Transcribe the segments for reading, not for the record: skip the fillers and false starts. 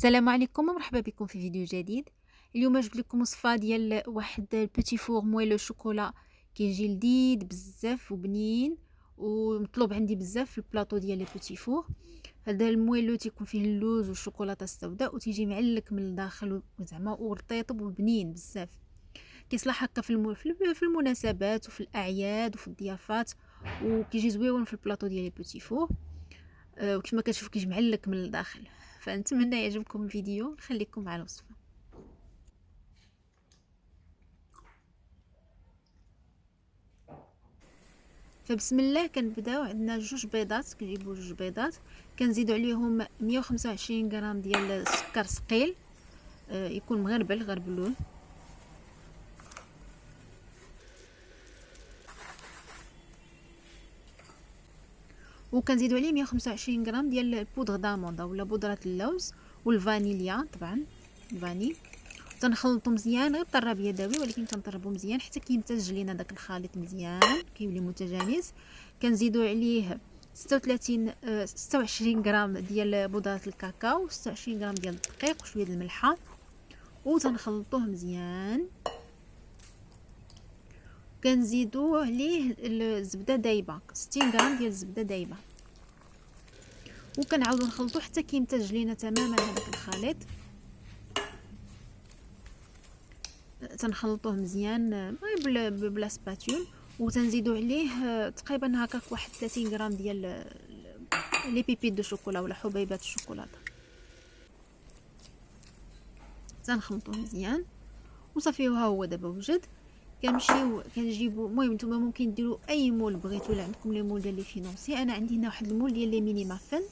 السلام عليكم ومرحبا بكم في فيديو جديد. اليوم جبت لكم وصفه ديال واحد البيتي فور مويلو شوكولا، كيجي لذيذ بزاف وبنين ومطلوب عندي بزاف في البلاطو ديال لي بيتي فور. هذا المويلو تيكون فيه اللوز والشوكولاته السوداء وتيجي معلك من الداخل وزعما ورطيطب وبنين بزاف. كيصلح هكا في المناسبات وفي الاعياد وفي الضيافات، وكيجي زويون في البلاطو ديال لي بيتي فور. وكيف ما كتشوف كيجي معلك من الداخل. فنتمنى يعجبكم الفيديو، نخليكم مع الوصفه. فبسم الله كنبداو. عندنا جوج بيضات، كنجيبوا جوج بيضات، كنزيدوا عليهم 125 غرام ديال السكر ثقيل، يكون مغربل غربلوه، وكنزيدوا عليه 125 غرام ديال البودره داموندا ولا بودره اللوز والفانيليا، طبعا الفاني. تنخلطو مزيان غير بطراب يدوي، ولكن كنطربو مزيان حتى كيمتزج لينا داك الخليط مزيان، كيولي متجانس. كنزيدو عليه 26 غرام ديال بودره الكاكاو، 26 غرام ديال الدقيق وشويه ديال الملحه، وتنخلطوه مزيان. كنزيدو عليه الزبده دايبه، 60 غرام ديال الزبده دايبه، وكنعاودو نخلطو حتى كيمتزج لينا تماما هذاك الخليط. تنخلطوه مزيان بلا سباتول، وتنزيدو عليه تقريبا هكاك واحد 30 غرام ديال لي بيبيت دو شوكولا ولا حبيبات الشوكولاته. تنخلطوه مزيان وصافي. ها هو دابا وجد. كنمشيو كنجيبو، المهم نتوما ممكن ديروا اي مول بغيتو، الا عندكم لي مول ديال لي فينونسي. انا عندي هنا واحد المول ديال لي ميني مافن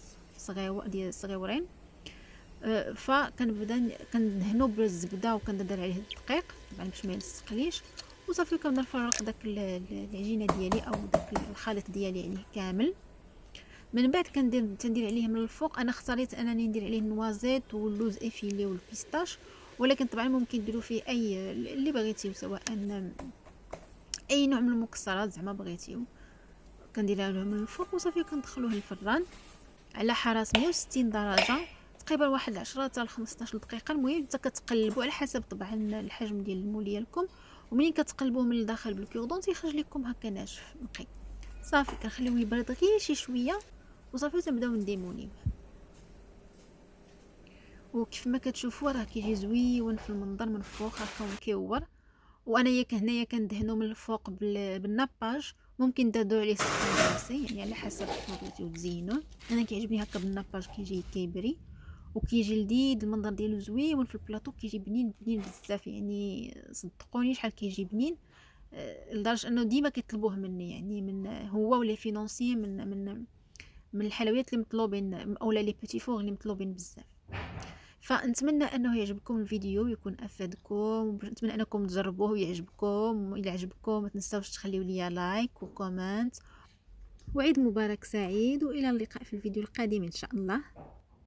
ديال صغيورين. فكنبدا كندهنو بالزبده وكندير عليه الدقيق طبعا باش ما يلصقليش، وصافي كنبدا نفرق داك العجينه ديالي او داك الخليط ديالي يعني كامل. من بعد تندير عليه من الفوق. انا اختاريت انني ندير عليه النوازيت واللوز افيلي والبيستاش، ولكن طبعا ممكن ديروا فيه اي اللي بغيتيو، سواء اي نوع من المكسرات زعما بغيتيو. كنديرها له من الفوق وصافي كندخلوه الفران على حراره 160 درجه تقريبا واحد 10 حتى ل 15 دقيقه. المهم حتى كتقلبوا على حسب طبعا الحجم ديال المول ديالكم، ومنين كتقلبوه من الداخل بالكيردون تيخرج لكم هكا ناشف نقي. صافي كنخليوه يبرد غير شي شويه وصافي تنبداو نديمونيوه. وكيف ما كتشوفوا راه كيجي زويون في المنظر من فوق هكا مكور. وانا هنايا كندهنو من الفوق بالناباج، ممكن تزادوا عليه سكر جلاسي يعني على حسب كيف بغيتو تزينوه. انا كيعجبني هكا بالناباج، كيجي كيبري وكيجي لذيذ، المنظر ديالو زوين في البلاطو، كيجي بنين بنين بزاف يعني. صدقوني شحال كيجي بنين، لدرجه انه ديما كيطلبوه مني، يعني من هو ولا فينونسي، من الحلويات اللي مطلوبين اولا لي بيتي فور اللي مطلوبين بزاف. فنتمنى انه يعجبكم الفيديو، يكون افادكم، نتمنى انكم تجربوه ويعجبكم. الى عجبكم ما تنساوش تخليوا لي لايك وكومنت، وعيد مبارك سعيد، والى اللقاء في الفيديو القادم ان شاء الله.